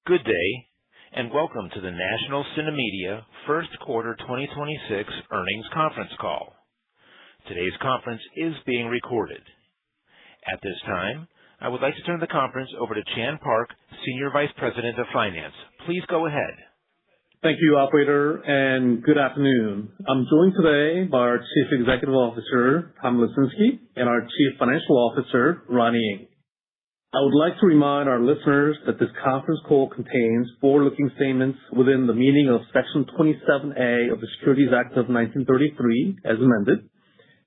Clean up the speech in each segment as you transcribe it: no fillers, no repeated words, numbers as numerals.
Good day, and welcome to the National CineMedia First Quarter 2026 Earnings Conference Call. Today's conference is being recorded. At this time, I would like to turn the conference over to Chan Park, Senior Vice President of Finance. Please go ahead. Thank you, operator, and good afternoon. I'm joined today by our Chief Executive Officer, Tom Lesinski, and our Chief Financial Officer, Ronnie Ng. I would like to remind our listeners that this conference call contains forward-looking statements within the meaning of Section 27A of the Securities Act of 1933, as amended,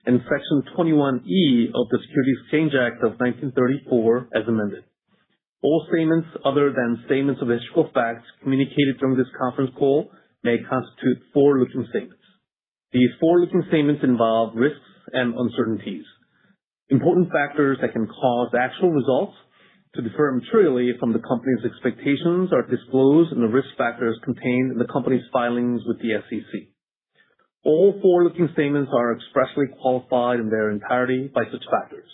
and Section 21E of the Securities Exchange Act of 1934, as amended. All statements other than statements of historical facts communicated during this conference call may constitute forward-looking statements. These forward-looking statements involve risks and uncertainties. Important factors that can cause actual results to differ materially from the company's expectations are disclosed in the risk factors contained in the company's filings with the SEC. All forward-looking statements are expressly qualified in their entirety by such factors.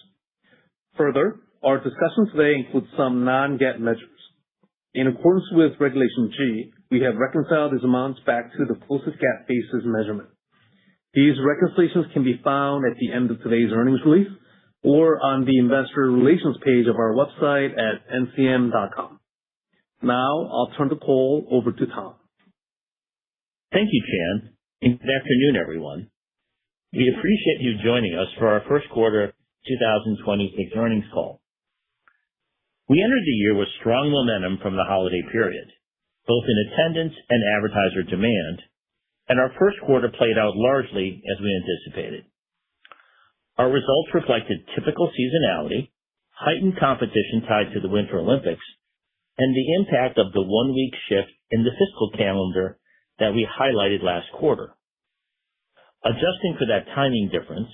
Further, our discussion today includes some non-GAAP measures. In accordance with Regulation G, we have reconciled these amounts back to the closest GAAP basis measurement. These reconciliations can be found at the end of today's earnings release or on the investor relations page of our website at ncm.com. Now, I'll turn the call over to Tom. Thank you, Chan, and good afternoon, everyone. We appreciate you joining us for our first quarter 2026 earnings call. We entered the year with strong momentum from the holiday period, both in attendance and advertiser demand, and our first quarter played out largely as we anticipated. Our results reflected typical seasonality, heightened competition tied to the Winter Olympics, and the impact of the one-week shift in the fiscal calendar that we highlighted last quarter. Adjusting for that timing difference,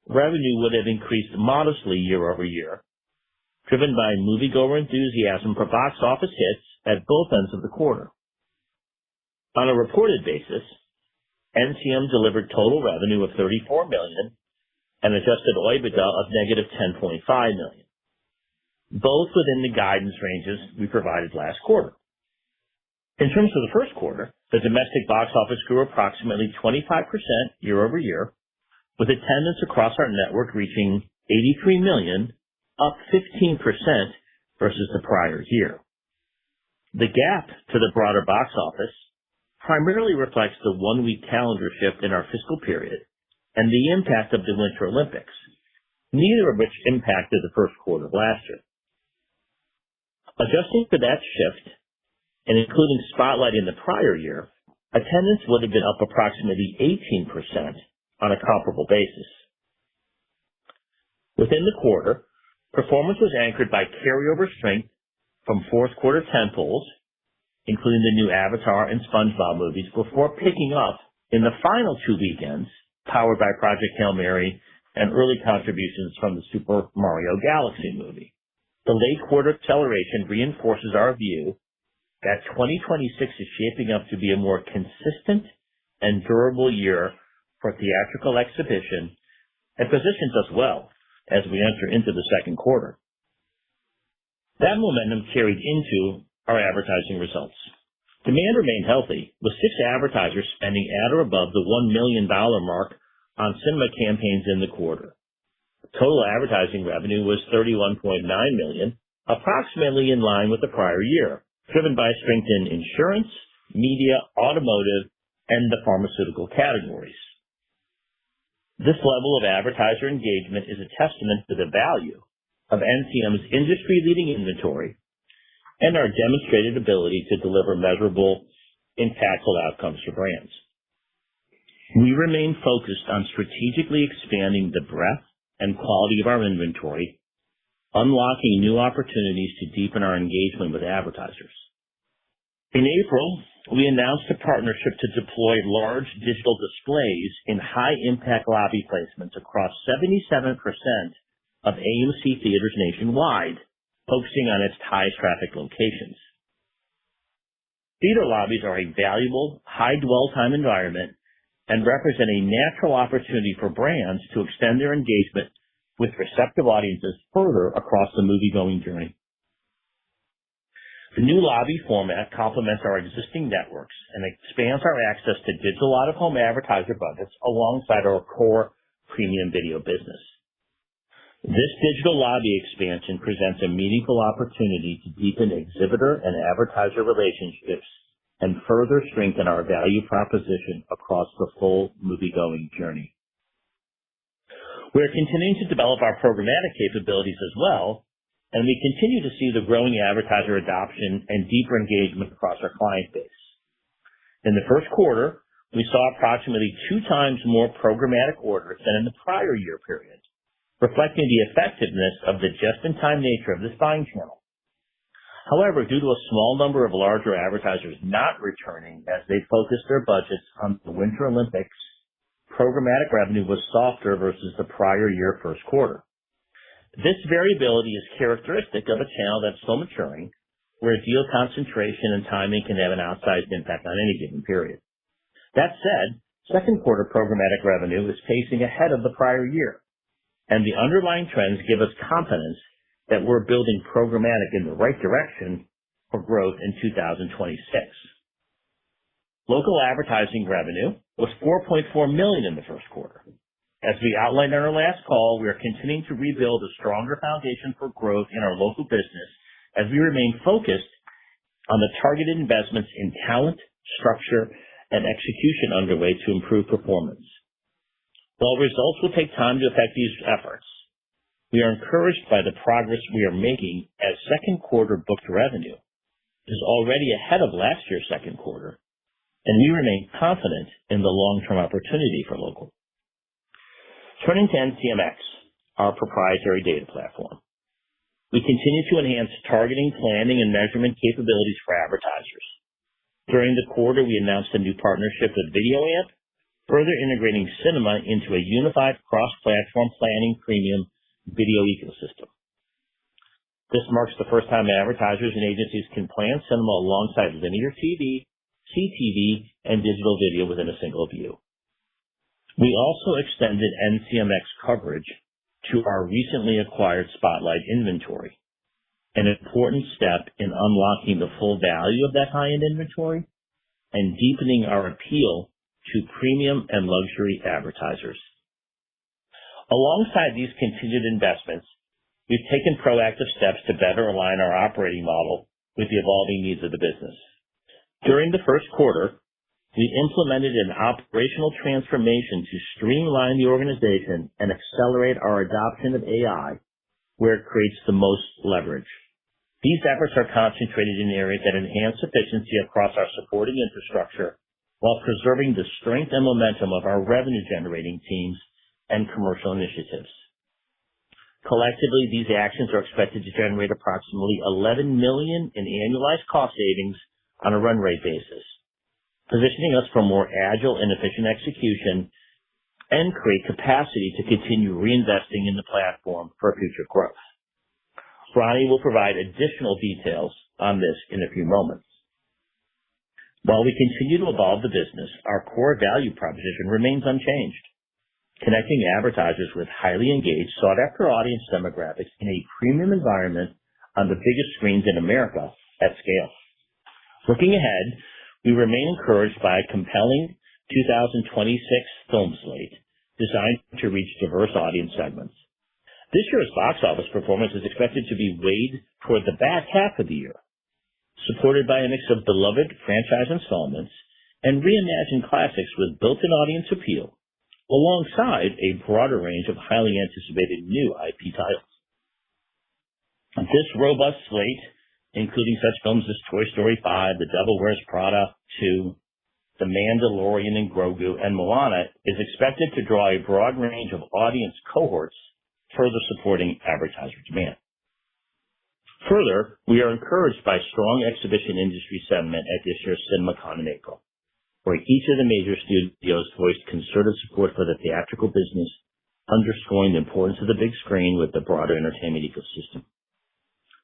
revenue would have increased modestly year-over-year, driven by moviegoer enthusiasm for box office hits at both ends of the quarter. On a reported basis, NCM delivered total revenue of $34 million and adjusted OIBDA of negative $10.5 million, both within the guidance ranges we provided last quarter. In terms of the first quarter, the domestic box office grew approximately 25% year-over-year, with attendance across our network reaching 83 million, up 15% versus the prior year. The gap to the broader box office primarily reflects the one-week calendar shift in our fiscal period and the impact of the Winter Olympics, neither of which impacted the first quarter of last year. Adjusting for that shift, and including Spotlight in the prior year, attendance would have been up approximately 18% on a comparable basis. Within the quarter, performance was anchored by carryover strength from fourth quarter tentpoles, including the new Avatar and SpongeBob movies, before picking up in the final two weekends, powered by Project Hail Mary and early contributions from the Super Mario Galaxy movie. The late quarter acceleration reinforces our view that 2026 is shaping up to be a more consistent and durable year for theatrical exhibition and positions us well as we enter into the second quarter. That momentum carried into our advertising results. Demand remained healthy, with 6 advertisers spending at or above the $1 million mark on cinema campaigns in the quarter. Total advertising revenue was $31.9 million, approximately in line with the prior year, driven by strength in insurance, media, automotive, and the pharmaceutical categories. This level of advertiser engagement is a testament to the value of NCM's industry-leading inventory and our demonstrated ability to deliver measurable, impactful outcomes for brands. We remain focused on strategically expanding the breadth and quality of our inventory, unlocking new opportunities to deepen our engagement with advertisers. In April, we announced a partnership to deploy large digital displays in high-impact lobby placements across 77% of AMC theaters nationwide, focusing on its highest traffic locations. Theater lobbies are a valuable, high dwell time environment and represent a natural opportunity for brands to extend their engagement with receptive audiences further across the movie-going journey. The new lobby format complements our existing networks and expands our access to digital out-of-home advertiser budgets alongside our core premium video business. This digital lobby expansion presents a meaningful opportunity to deepen exhibitor and advertiser relationships and further strengthen our value proposition across the full moviegoing journey. We are continuing to develop our programmatic capabilities as well, and we continue to see the growing advertiser adoption and deeper engagement across our client base. In the first quarter, we saw approximately 2 times more programmatic orders than in the prior year period, reflecting the effectiveness of the just-in-time nature of this buying channel. However, due to a small number of larger advertisers not returning as they focused their budgets on the Winter Olympics, programmatic revenue was softer versus the prior year first quarter. This variability is characteristic of a channel that's still maturing, where deal concentration and timing can have an outsized impact on any given period. That said, second quarter programmatic revenue is pacing ahead of the prior year, and the underlying trends give us confidence that we're building programmatic in the right direction for growth in 2026. Local advertising revenue was $4.4 million in the first quarter. As we outlined on our last call, we are continuing to rebuild a stronger foundation for growth in our local business as we remain focused on the targeted investments in talent, structure, and execution underway to improve performance. While results will take time to affect these efforts, we are encouraged by the progress we are making as second quarter booked revenue is already ahead of last year's second quarter, and we remain confident in the long-term opportunity for local. Turning to NCMX, our proprietary data platform. We continue to enhance targeting, planning, and measurement capabilities for advertisers. During the quarter, we announced a new partnership with VideoAmp, further integrating cinema into a unified cross-platform planning premium video ecosystem. This marks the first time advertisers and agencies can plan cinema alongside linear TV, CTV, and digital video within a single view. We also extended NCMX coverage to our recently acquired Spotlight inventory, an important step in unlocking the full value of that high-end inventory and deepening our appeal to premium and luxury advertisers. Alongside these continued investments, we've taken proactive steps to better align our operating model with the evolving needs of the business. During the first quarter, we implemented an operational transformation to streamline the organization and accelerate our adoption of AI where it creates the most leverage. These efforts are concentrated in areas that enhance efficiency across our supporting infrastructure while preserving the strength and momentum of our revenue-generating teams and commercial initiatives. Collectively, these actions are expected to generate approximately $11 million in annualized cost savings on a run rate basis, positioning us for more agile and efficient execution and create capacity to continue reinvesting in the platform for future growth. Ronnie will provide additional details on this in a few moments. While we continue to evolve the business, our core value proposition remains unchanged, connecting advertisers with highly engaged, sought-after audience demographics in a premium environment on the biggest screens in America at scale. Looking ahead, we remain encouraged by a compelling 2026 film slate designed to reach diverse audience segments. This year's box office performance is expected to be weighed toward the back half of the year, supported by a mix of beloved franchise installments and reimagined classics with built-in audience appeal, alongside a broader range of highly anticipated new IP titles. This robust slate, including such films as Toy Story 5, The Devil Wears Prada 2, The Mandalorian and Grogu, and Moana, is expected to draw a broad range of audience cohorts, further supporting advertiser demand. Further, we are encouraged by strong exhibition industry sentiment at this year's CinemaCon in April, where each of the major studios voiced concerted support for the theatrical business, underscoring the importance of the big screen with the broader entertainment ecosystem.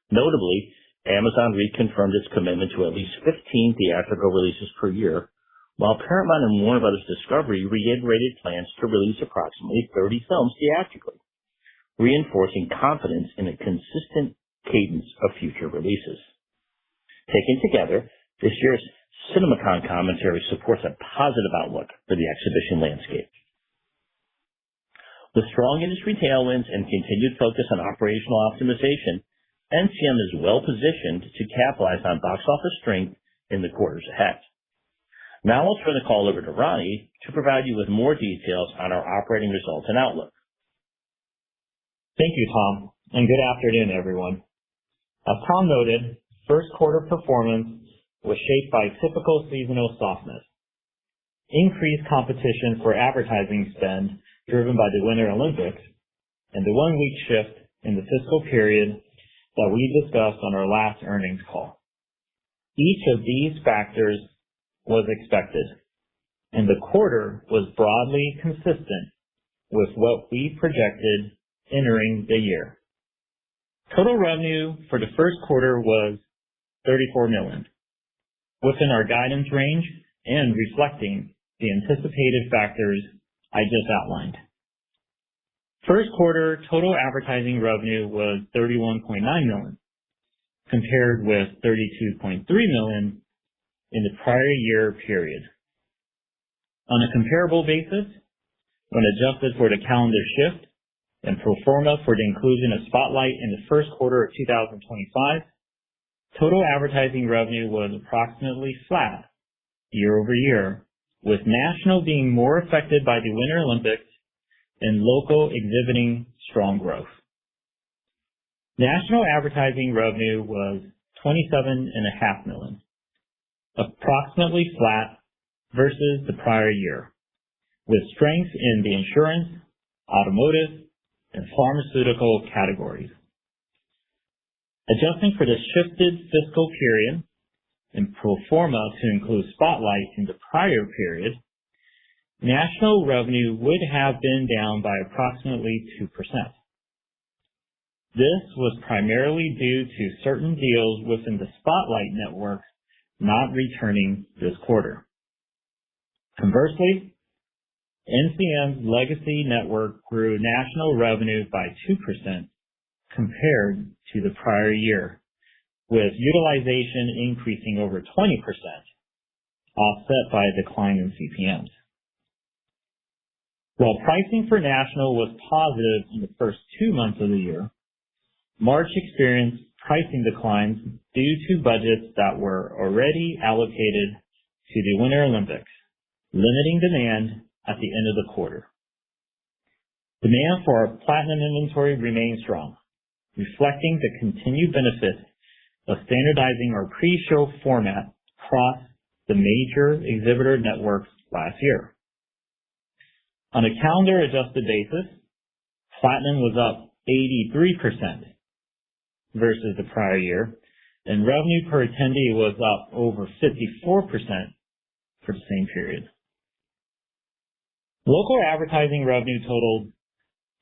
Notably, Amazon reconfirmed its commitment to at least 15 theatrical releases per year, while Paramount and Warner Bros. Discovery reiterated plans to release approximately 30 films theatrically, reinforcing confidence in a consistent cadence of future releases. Taken together, this year's CinemaCon commentary supports a positive outlook for the exhibition landscape. With strong industry tailwinds and continued focus on operational optimization, NCM is well positioned to capitalize on box office strength in the quarters ahead. Now I'll turn the call over to Ronnie to provide you with more details on our operating results and outlook. Thank you, Tom, and good afternoon, everyone. As Tom noted, first quarter performance was shaped by typical seasonal softness, increased competition for advertising spend driven by the Winter Olympics, and the one-week shift in the fiscal period that we discussed on our last earnings call. Each of these factors was expected, and the quarter was broadly consistent with what we projected entering the year. Total revenue for the first quarter was $34 million, within our guidance range and reflecting the anticipated factors I just outlined. First quarter total advertising revenue was $31.9 million, compared with $32.3 million in the prior year period. On a comparable basis, when adjusted for the calendar shift and pro forma for the inclusion of Spotlight in the first quarter of 2025, total advertising revenue was approximately flat year over year, with national being more affected by the Winter Olympics and local exhibiting strong growth. National advertising revenue was $27.5 million, approximately flat versus the prior year, with strength in the insurance, automotive, and pharmaceutical categories. Adjusting for the shifted fiscal period and pro forma to include Spotlight in the prior period, national revenue would have been down by approximately 2%. This was primarily due to certain deals within the Spotlight network not returning this quarter. Conversely, NCM's legacy network grew national revenue by 2% compared to the prior year, with utilization increasing over 20%, offset by a decline in CPMs. While pricing for national was positive in the first 2 months of the year, March experienced pricing declines due to budgets that were already allocated to the Winter Olympics, limiting demand at the end of the quarter. Demand for our platinum inventory remains strong, reflecting the continued benefit of standardizing our pre-show format across the major exhibitor networks last year. On a calendar-adjusted basis, platinum was up 83% versus the prior year, and revenue per attendee was up over 54% for the same period. Local advertising revenue totaled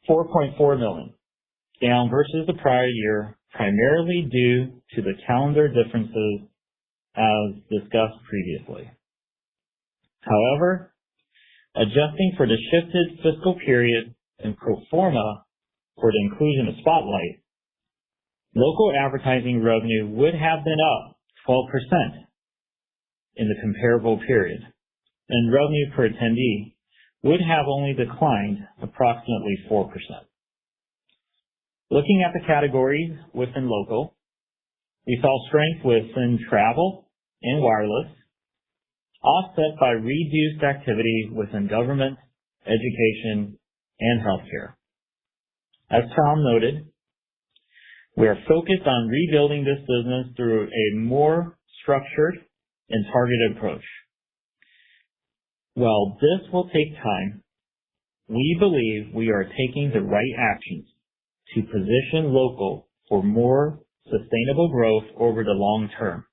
$4.4 million, down versus the prior year, primarily due to the calendar differences as discussed previously. However, adjusting for the shifted fiscal period and pro forma for the inclusion of Spotlight, local advertising revenue would have been up 12% in the comparable period, and revenue per attendee would have only declined approximately 4%. Looking at the categories within local, we saw strength within travel and wireless, offset by reduced activity within government, education, and healthcare. As Tom noted, we are focused on rebuilding this business through a more structured and targeted approach. While this will take time, we believe we are taking the right actions to position local for more sustainable growth over the long term,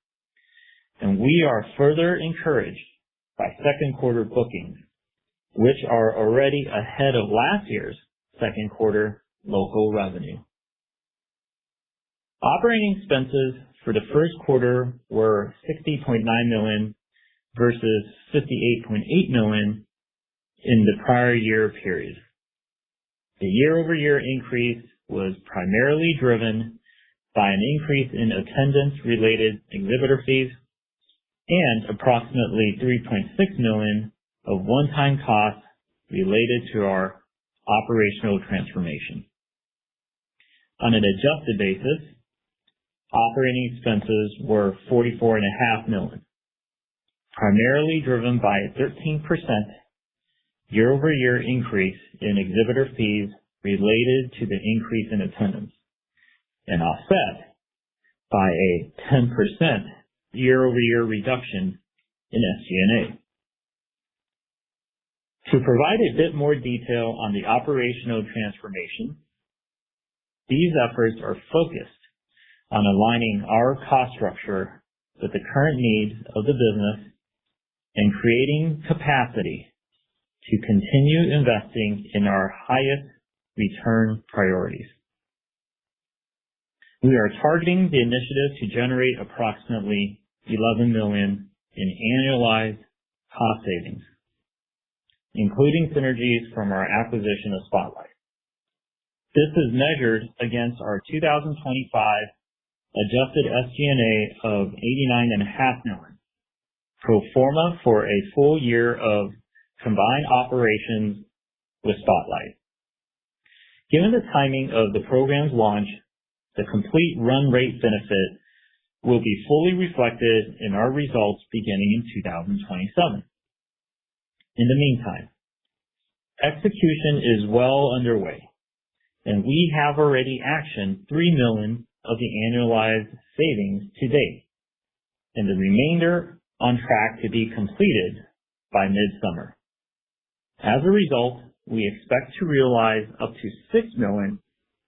and we are further encouraged by second quarter bookings, which are already ahead of last year's second quarter local revenue. Operating expenses for the first quarter were $60.9 million versus $58.8 million in the prior year period. The year-over-year increase was primarily driven by an increase in attendance-related exhibitor fees and approximately $3.6 million of one-time costs related to our operational transformation. On an adjusted basis, operating expenses were $44.5 million, primarily driven by a 13% year-over-year increase in exhibitor fees related to the increase in attendance, and offset by a 10% year-over-year reduction in SG&A. To provide a bit more detail on the operational transformation, these efforts are focused on aligning our cost structure with the current needs of the business and creating capacity to continue investing in our highest return priorities. We are targeting the initiative to generate approximately $11 million in annualized cost savings, including synergies from our acquisition of Spotlight. This is measured against our 2025 adjusted SG&A of $89.5 million, pro forma for a full year of combined operations with Spotlight. Given the timing of the program's launch, the complete run rate benefit will be fully reflected in our results beginning in 2027. In the meantime, execution is well underway, and we have already actioned $3 million of the annualized savings to date, and the remainder on track to be completed by midsummer. As a result, we expect to realize up to $6 million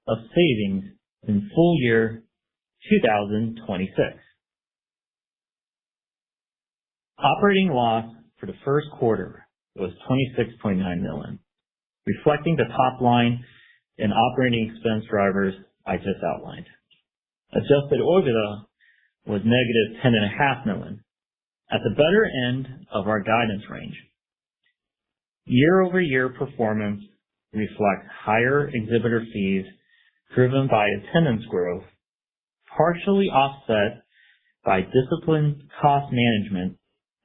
of savings in full year 2026. Operating loss for the first quarter was $26.9 million, reflecting the top line and operating expense drivers I just outlined. Adjusted OIBDA was negative $10.5 million, at the better end of our guidance range. Year-over-year performance reflects higher exhibitor fees driven by attendance growth, partially offset by disciplined cost management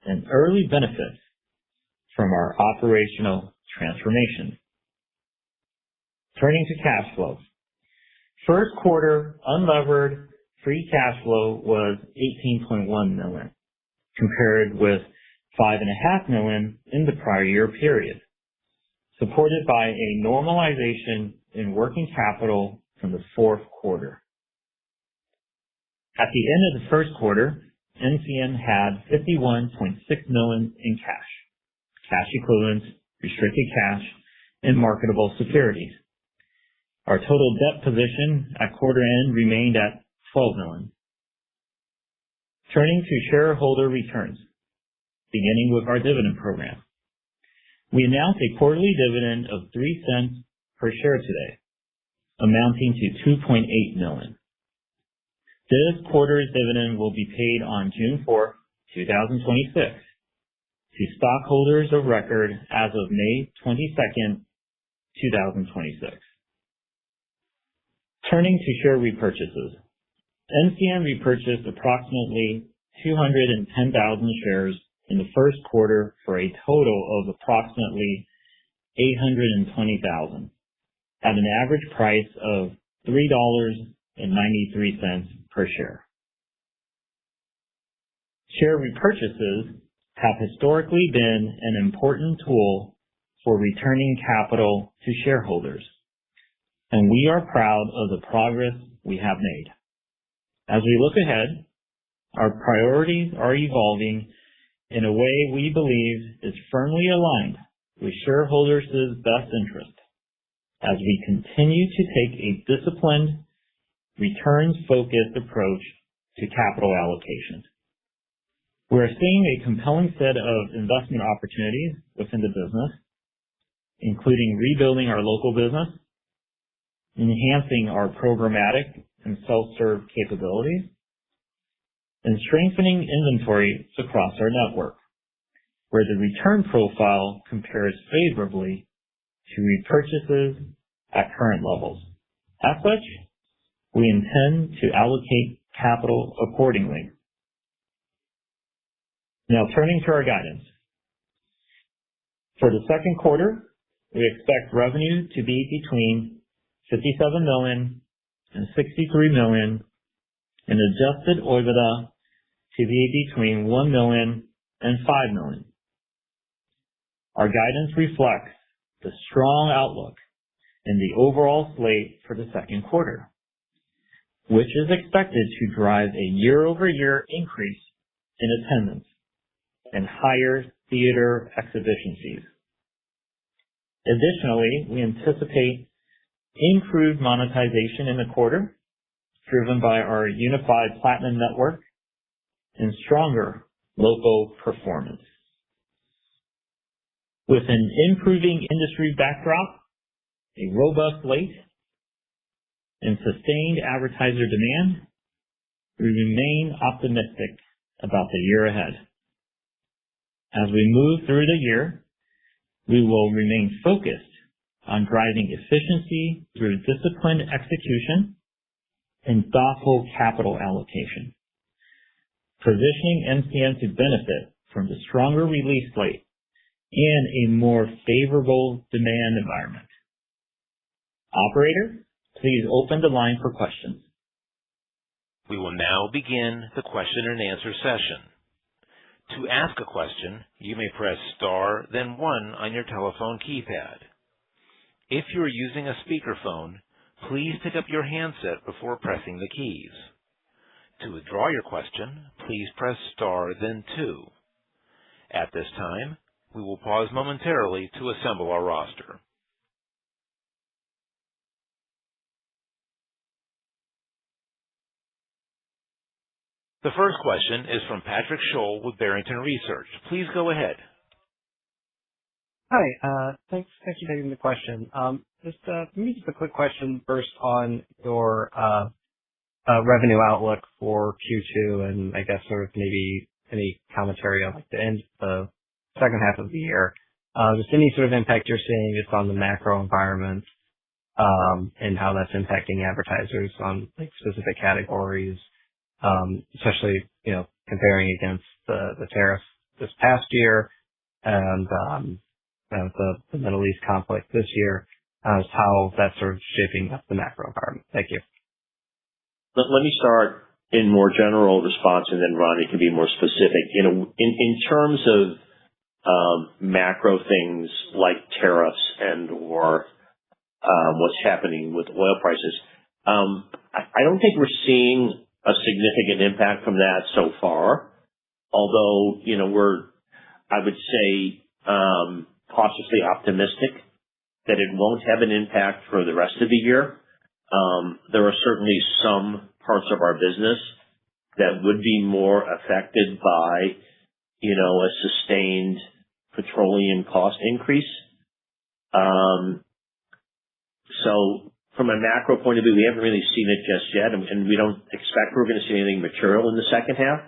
and early benefits from our operational transformation. Turning to cash flow. First quarter unlevered free cash flow was $18.1 million, compared with $5.5 million in the prior year period, supported by a normalization in working capital from the fourth quarter. At the end of the first quarter, NCM had $51.6 million in cash equivalents, restricted cash, and marketable securities. Our total debt position at quarter end remained at $12 million. Turning to shareholder returns, beginning with our dividend program. We announced a quarterly dividend of 3 cents per share today, amounting to $2.8 million. This quarter's dividend will be paid on June 4, 2026, to stockholders of record as of May 22nd, 2026. Turning to share repurchases. NCM repurchased approximately 210,000 shares in the first quarter for a total of approximately $820,000 at an average price of $3.93 per share. Share repurchases have historically been an important tool for returning capital to shareholders, and we are proud of the progress we have made. As we look ahead, our priorities are evolving in a way we believe is firmly aligned with shareholders' best interest as we continue to take a disciplined, returns-focused approach to capital allocation. We are seeing a compelling set of investment opportunities within the business, including rebuilding our local business, enhancing our programmatic and self-serve capabilities, and strengthening inventory across our network, where the return profile compares favorably to repurchases at current levels. As such, we intend to allocate capital accordingly. Now turning to our guidance. For the second quarter, we expect revenue to be between $57 million and $63 million, and adjusted OIBDA to be between $1 million and $5 million. Our guidance reflects the strong outlook in the overall slate for the second quarter, which is expected to drive a year-over-year increase in attendance and higher theater exhibition fees. Additionally, we anticipate improved monetization in the quarter, driven by our unified Platinum network and stronger local performance. With an improving industry backdrop, a robust slate, and sustained advertiser demand, we remain optimistic about the year ahead. As we move through the year, we will remain focused on driving efficiency through disciplined execution and thoughtful capital allocation, positioning NCM to benefit from the stronger release slate and a more favorable demand environment. Operator, please open the line for questions. We will now begin the question and answer session. To ask a question, you may press star, then 1 on your telephone keypad. If you are using a speakerphone, please pick up your handset before pressing the keys. To withdraw your question, please press star, then 2. At this time, we will pause momentarily to assemble our roster. The first question is from Patrick Scholl with Barrington Research. Please go ahead. Hi, thanks for taking the question. Just a quick question first on your revenue outlook for Q2, and I guess sort of maybe any commentary on like the end of the second half of the year. Just any sort of impact you're seeing just on the macro environment, and how that's impacting advertisers on like specific categories, especially, comparing against the tariffs this past year and the Middle East conflict this year, how that's sort of shaping up the macro environment. Thank you. Let me start in more general response, and then Ronnie can be more specific. In terms of macro things like tariffs and/or what's happening with oil prices, I don't think we're seeing a significant impact from that so far. Although, we're, I would say, cautiously optimistic that it won't have an impact for the rest of the year. There are certainly some parts of our business that would be more affected by, a sustained petroleum cost increase. So from a macro point of view, we haven't really seen it just yet, and we don't expect we're going to see anything material in the second half.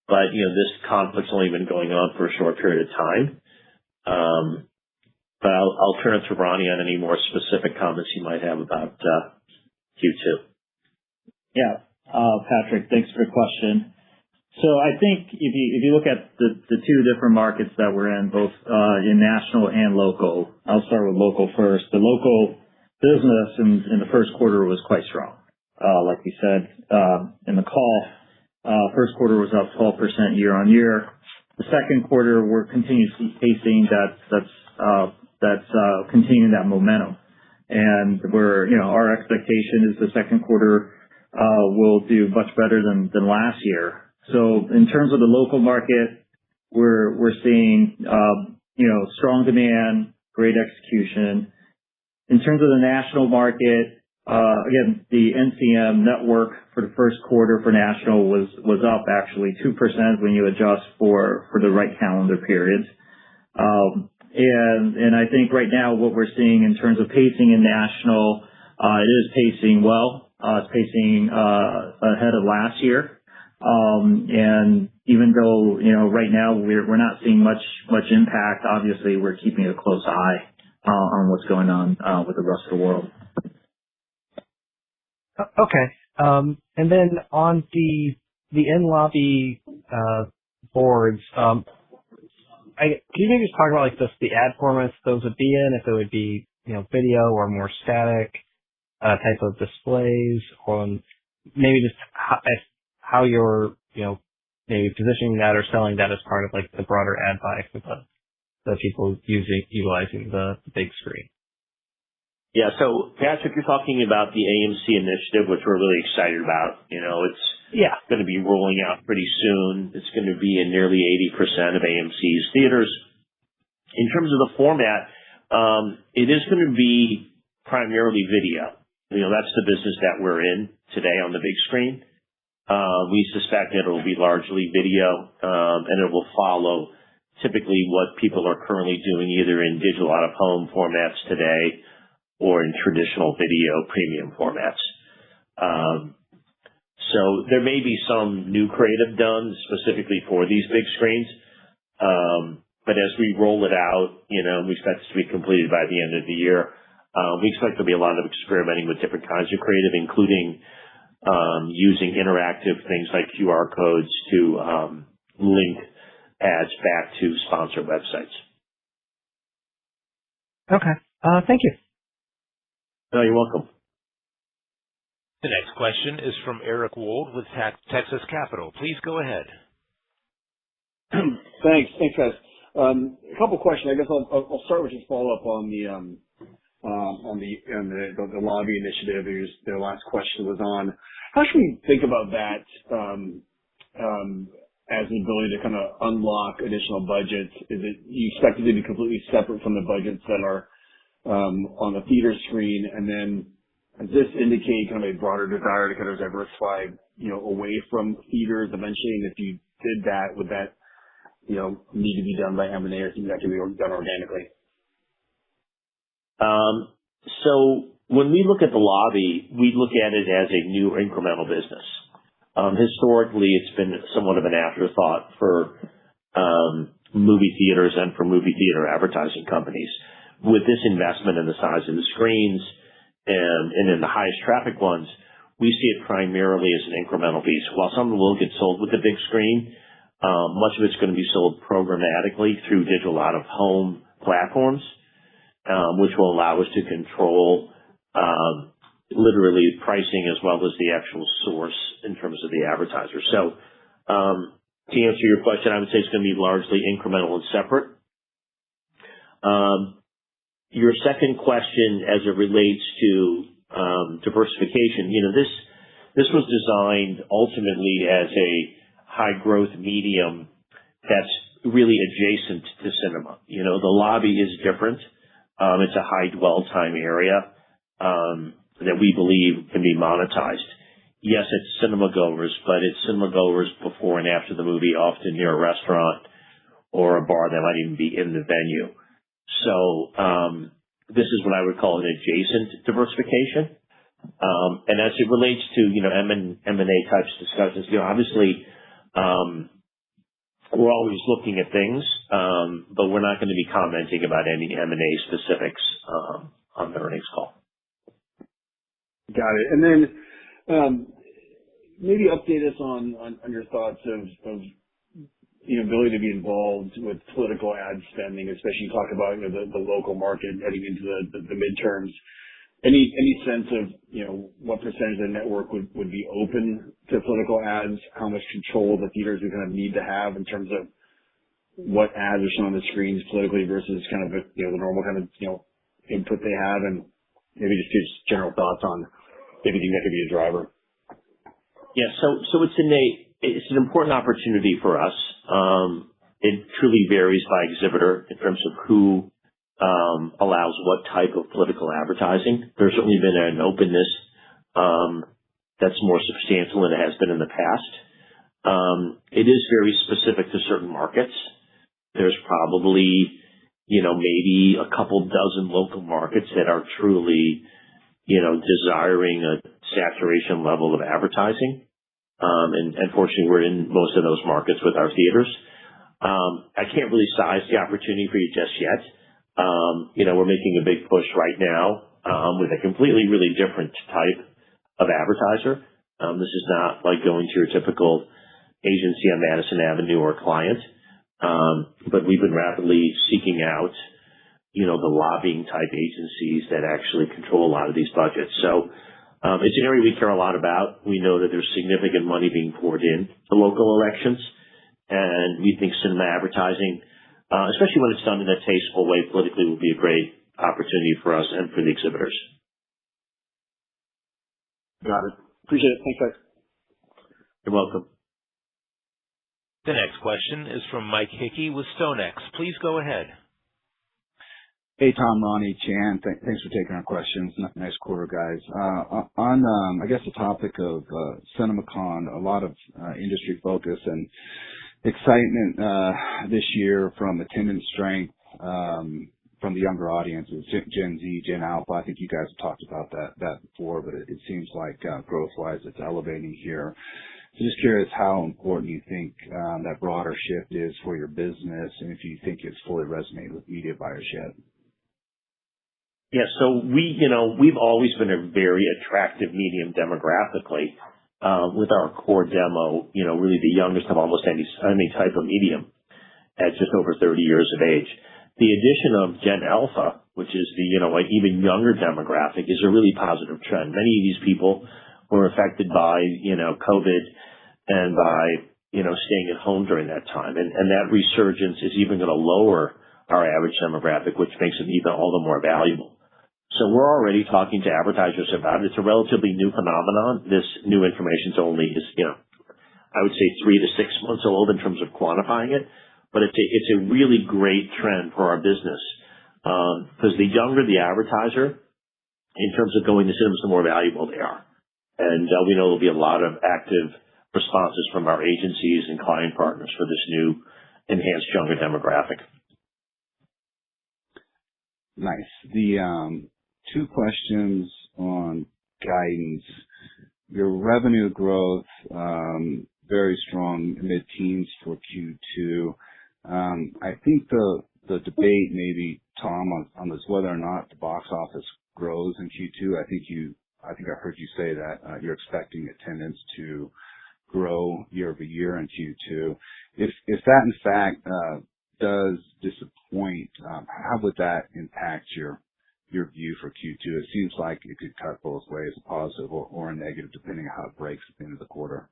But this conflict's only been going on for a short period of time. But I'll turn it to Ronnie on any more specific comments you might have about Q2. Yeah, Patrick, thanks for the question. So I think if you look at the two different markets that we're in, both in national and local, I'll start with local first. The local business in the first quarter was quite strong. Like we said in the call, first quarter was up 12% year on year. The second quarter, we're continuously pacing that's continuing that momentum. And our expectation is the second quarter will do much better than last year. So in terms of the local market, we're seeing strong demand, great execution. In terms of the national market, again, the NCM network for the first quarter for national was up actually 2% when you adjust for the right calendar periods. And I think right now what we're seeing in terms of pacing in national, it is pacing well. It's pacing ahead of last year. And even though, right now we're not seeing much impact, obviously we're keeping a close eye on what's going on with the rest of the world. Okay. And then on the in-lobby boards, can you maybe just talk about like the ad formats those would be in, if it would be, video or more static type of displays, or maybe just how you're, maybe positioning that or selling that as part of like the broader ad buy for the people utilizing the big screen. Yeah. So Patrick, you're talking about the AMC initiative, which we're really excited about. It's going to be rolling out pretty soon. It's going to be in nearly 80% of AMC's theaters. In terms of the format, it is going to be primarily video. That's the business that we're in today on the big screen. We suspect it will be largely video, and it will follow typically what people are currently doing either in digital out-of-home formats today or in traditional video premium formats. So there may be some new creative done specifically for these big screens. But as we roll it out, we expect this to be completed by the end of the year. We expect there'll be a lot of experimenting with different kinds of creative, including using interactive things like QR codes to link ads back to sponsor websites. Okay. Thank you. No, you're welcome. The next question is from Eric Wold with Texas Capital. Please go ahead. Thanks, guys. A couple questions. I guess I'll start with just follow up on the lobby initiative. The last question was on how should we think about that as an ability to kind of unlock additional budgets? Is it you expect it to be completely separate from the budgets that are on the theater screen, and then does this indicate kind of a broader desire to kind of diversify, away from theaters eventually? And if you did that, would that, need to be done by M&A, or think that can be done organically? So when we look at the lobby, we look at it as a new incremental business. Historically, it's been somewhat of an afterthought for movie theaters and for movie theater advertising companies. With this investment in the size of the screens and in the highest traffic ones, we see it primarily as an incremental piece. While some will get sold with the big screen, much of it's going to be sold programmatically through digital out-of-home platforms, which will allow us to control literally pricing as well as the actual source in terms of the advertiser. So to answer your question, I would say it's going to be largely incremental and separate. Your second question as it relates to diversification, this was designed ultimately as a high growth medium that's really adjacent to cinema. The lobby is different. It's a high dwell time area that we believe can be monetized. Yes, it's cinema goers, but it's cinema goers before and after the movie, often near a restaurant or a bar that might even be in the venue. So this is what I would call an adjacent diversification. And as it relates to M&A types discussions, obviously we're always looking at things, but we're not going to be commenting about any M&A specifics on the earnings call. Got it. And then maybe update us on your thoughts of ability to be involved with political ad spending, especially you talk about the local market heading into the midterms. Any sense of what percentage of the network would be open to political ads? How much control the theaters would kind of need to have in terms of what ads are shown on the screens politically versus kind of the normal kind of input they have, and maybe just general thoughts on anything that could be a driver. Yeah, so it's an important opportunity for us. It truly varies by exhibitor in terms of who allows what type of political advertising. There's certainly been an openness that's more substantial than it has been in the past. It is very specific to certain markets. There's probably, maybe a couple dozen local markets that are truly, desiring a saturation level of advertising. And fortunately, we're in most of those markets with our theaters. I can't really size the opportunity for you just yet. We're making a big push right now with a completely really different type of advertiser. This is not like going to your typical agency on Madison Avenue or client. But we've been rapidly seeking out, the lobbying type agencies that actually control a lot of these budgets. So it's an area we care a lot about. We know that there's significant money being poured in to local elections, and we think cinema advertising, especially when it's done in a tasteful way politically, will be a great opportunity for us and for the exhibitors. Got it. Appreciate it. Thanks, guys. You're welcome. The next question is from Mike Hickey with StoneX. Please go ahead. Hey, Tom, Ronnie, Chan. Thanks for taking our questions. Nice quarter, guys. On I guess the topic of CinemaCon, a lot of industry focus and excitement this year from attendance strength from the younger audiences, Gen Z, Gen Alpha. I think you guys have talked about that before, but it seems like growth-wise it's elevating here. So just curious how important you think that broader shift is for your business, and if you think it's fully resonated with media buyers yet. Yeah, so we've always been a very attractive medium demographically with our core demo, really the youngest of almost any type of medium at just over 30 years of age. The addition of Gen Alpha, which is the, an even younger demographic, is a really positive trend. Many of these people were affected by, COVID and by, staying at home during that time. And that resurgence is even going to lower our average demographic, which makes it even all the more valuable. So we're already talking to advertisers about it. It's a relatively new phenomenon. This new information is I would say 3 to 6 months old in terms of quantifying it, but it's a really great trend for our business. Because the younger the advertiser, in terms of going to cinemas, the more valuable they are. And we know there'll be a lot of active responses from our agencies and client partners for this new enhanced younger demographic. Nice. The two questions on guidance. Your revenue growth, very strong, mid-teens for Q2. I think the debate maybe, Tom, on this whether or not the box office grows in Q2. I think I heard you say that you're expecting attendance to grow year over year in Q2. If that in fact does disappoint, how would that impact your view for Q2? It seems like it could cut both ways, a positive or a negative, depending on how it breaks at the end of the quarter.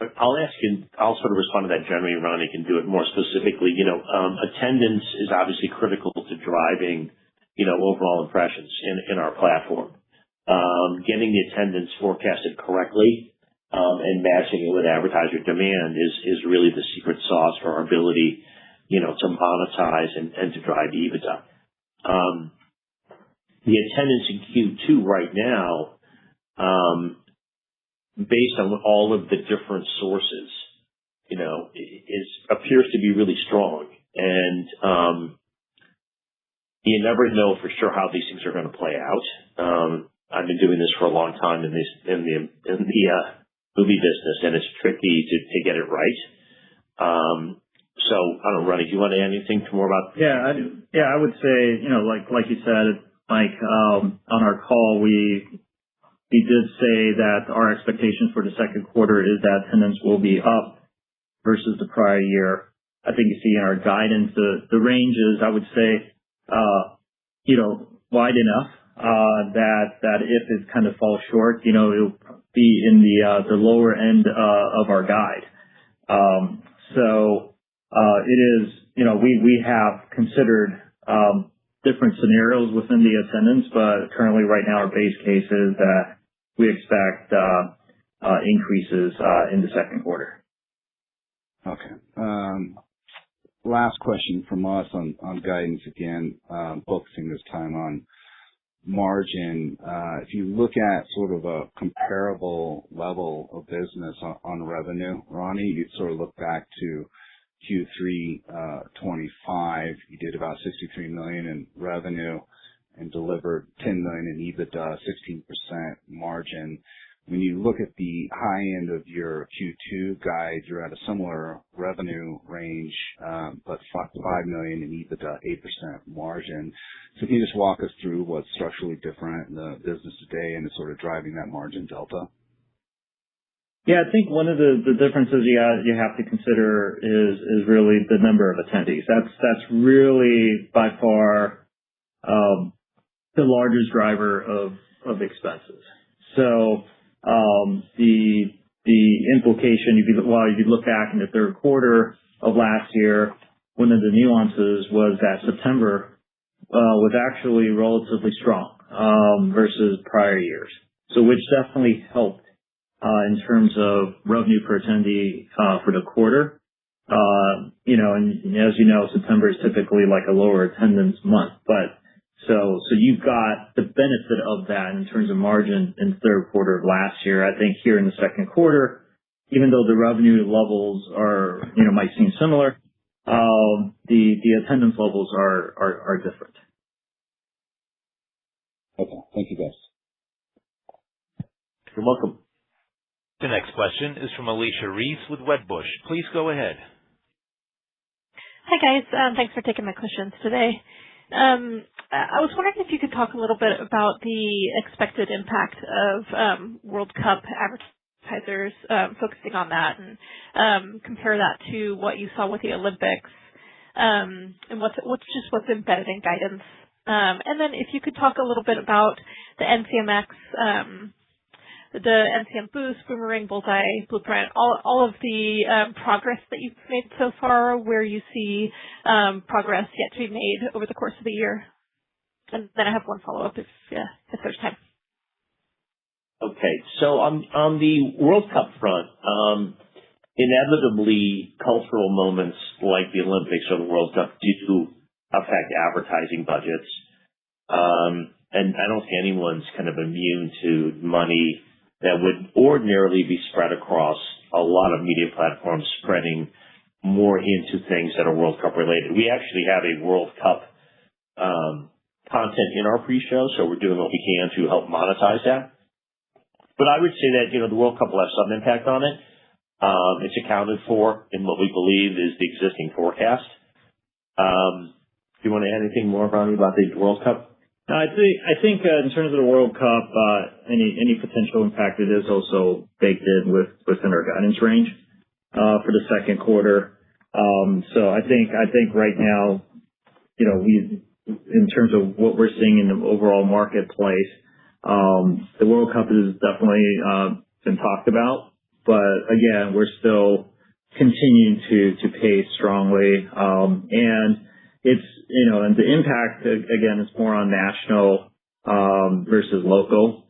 I'll sort of respond to that generally. Ronnie can do it more specifically. Attendance is obviously critical to driving, overall impressions in our platform. Getting the attendance forecasted correctly, and matching it with advertiser demand is really the secret sauce for our ability, to monetize and to drive EBITDA. The attendance in Q2 right now, based on all of the different sources, appears to be really strong. And you never know for sure how these things are going to play out. I've been doing this for a long time in the movie business, and it's tricky to get it right. So I don't know, Ronnie, do you want to add anything more about? Yeah, I would say, like you said, Mike, on our call, we did say that our expectations for the second quarter is that attendance will be up versus the prior year. I think you see in our guidance, the range is, I would say, wide enough, that if it kind of falls short, it'll be in the lower end, of our guide. So it is, we have considered, different scenarios within the attendance, but currently right now our base case is that we expect, increases, in the second quarter. Okay. Last question from us on guidance again, focusing this time on margin. If you look at sort of a comparable level of business on revenue, Ronnie, you sort of look back to Q3 25, you did about $63 million in revenue and delivered $10 million in EBITDA, 16% margin. When you look at the high end of your Q2 guide, you're at a similar revenue range, but $5 million in EBITDA, 8% margin. So can you just walk us through what's structurally different in the business today and is sort of driving that margin delta? Yeah, I think one of the differences you have to consider is really the number of attendees. That's really by far the largest driver of expenses. So the implication, if you look back in the third quarter of last year, one of the nuances was that September was actually relatively strong versus prior years. So which definitely helped in terms of revenue per attendee for the quarter. And as you know, September is typically like a lower attendance month, but so you've got the benefit of that in terms of margin in the third quarter of last year. I think here in the second quarter, even though the revenue levels might seem similar, the attendance levels are different. Okay, thank you, guys. You're welcome. The next question is from Alicia Reese with Wedbush. Please go ahead. Hi, guys. Thanks for taking my questions today. I was wondering if you could talk a little bit about the expected impact of World Cup advertisers, focusing on that, and compare that to what you saw with the Olympics, and what's embedded in guidance. And then if you could talk a little bit about the NCMX, the NCM Boost, Boomerang, Bullseye, Blueprint, all of the progress that you've made so far, where you see progress yet to be made over the course of the year. And then I have one follow-up if there's time. Okay, so on the World Cup front, inevitably cultural moments like the Olympics or the World Cup do affect advertising budgets. And I don't think anyone's kind of immune to money that would ordinarily be spread across a lot of media platforms, spreading more into things that are World Cup related. We actually have a World Cup content in our pre-show, so we're doing what we can to help monetize that. But I would say that, the World Cup will have some impact on it. It's accounted for in what we believe is the existing forecast. Do you want to add anything more, Ronnie, about the World Cup? No, I think in terms of the World Cup, any potential impact, it is also baked in within our guidance range for the second quarter. So I think right now, we, in terms of what we're seeing in the overall marketplace, the World Cup has definitely been talked about, but again, we're still continuing to pace strongly, and it's and the impact again is more on national versus local.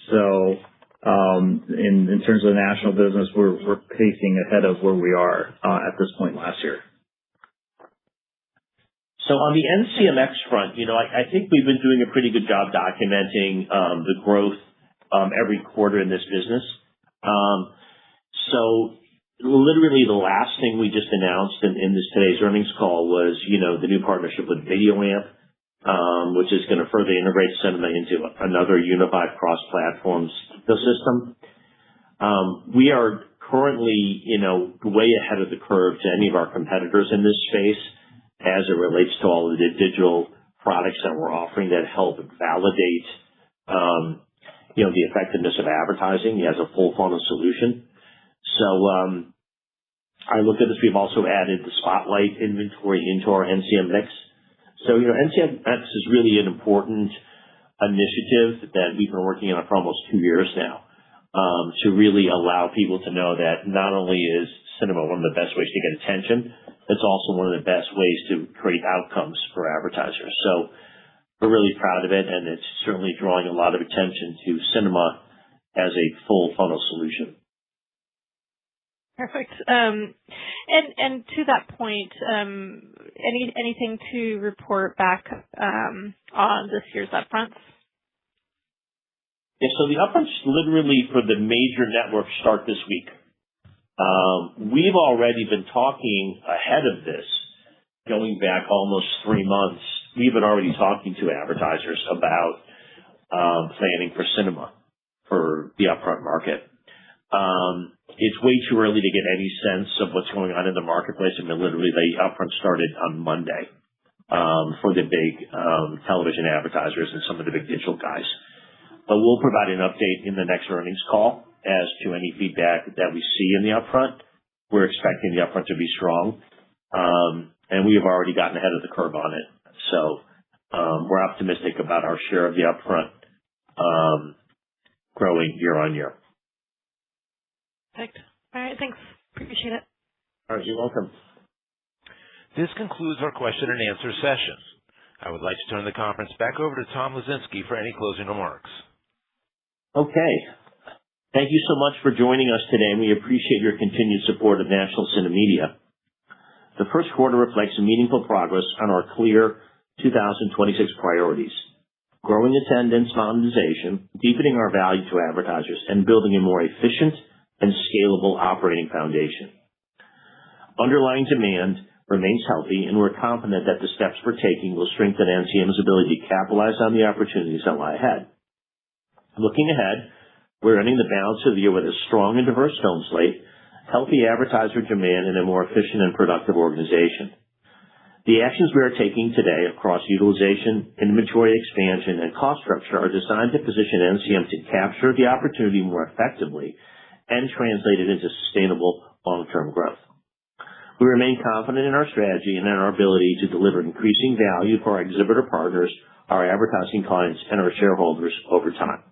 So in terms of the national business, we're pacing ahead of where we are at this point last year. So on the NCMX front, I think we've been doing a pretty good job documenting the growth every quarter in this business. So literally the last thing we just announced in this today's earnings call was, the new partnership with VideoAmp, which is going to further integrate cinema into another unified cross-platform ecosystem. We are currently, way ahead of the curve to any of our competitors in this space as it relates to all of the digital products that we're offering that help validate, the effectiveness of advertising as a full funnel solution. So I look at this. We've also added the Spotlight inventory into our NCM mix. So NCMX is really an important initiative that we've been working on for almost 2 years now, to really allow people to know that not only is cinema one of the best ways to get attention, it's also one of the best ways to create outcomes for advertisers. So we're really proud of it, and it's certainly drawing a lot of attention to cinema as a full funnel solution. Perfect. And to that point, anything to report back on this year's upfronts? Yeah, so the upfronts literally for the major networks start this week. We've already been talking ahead of this, going back almost 3 months. We've been already talking to advertisers about planning for cinema. for the upfront market. It's way too early to get any sense of what's going on in the marketplace. I mean, literally, the upfront started on Monday for the big television advertisers and some of the big digital guys. But we'll provide an update in the next earnings call as to any feedback that we see in the upfront. We're expecting the upfront to be strong, and we have already gotten ahead of the curve on it. So we're optimistic about our share of the upfront growing year on year. Perfect. All right. Thanks. Appreciate it. All right. You're welcome. This concludes our question and answer session. I would like to turn the conference back over to Tom Lesinski for any closing remarks. Okay. Thank you so much for joining us today, and we appreciate your continued support of National CineMedia. The first quarter reflects meaningful progress on our clear 2026 priorities: growing attendance monetization, deepening our value to advertisers, and building a more efficient and scalable operating foundation. Underlying demand remains healthy, and we're confident that the steps we're taking will strengthen NCM's ability to capitalize on the opportunities that lie ahead. Looking ahead, we're ending the balance of the year with a strong and diverse film slate, healthy advertiser demand, and a more efficient and productive organization. The actions we are taking today across utilization, inventory expansion, and cost structure are designed to position NCM to capture the opportunity more effectively and translate it into sustainable long-term growth. We remain confident in our strategy and in our ability to deliver increasing value for our exhibitor partners, our advertising clients, and our shareholders over time.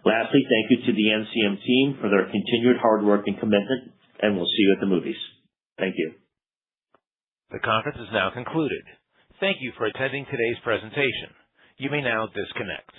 Lastly, thank you to the NCM team for their continued hard work and commitment, and we'll see you at the movies. Thank you. The conference is now concluded. Thank you for attending today's presentation. You may now disconnect.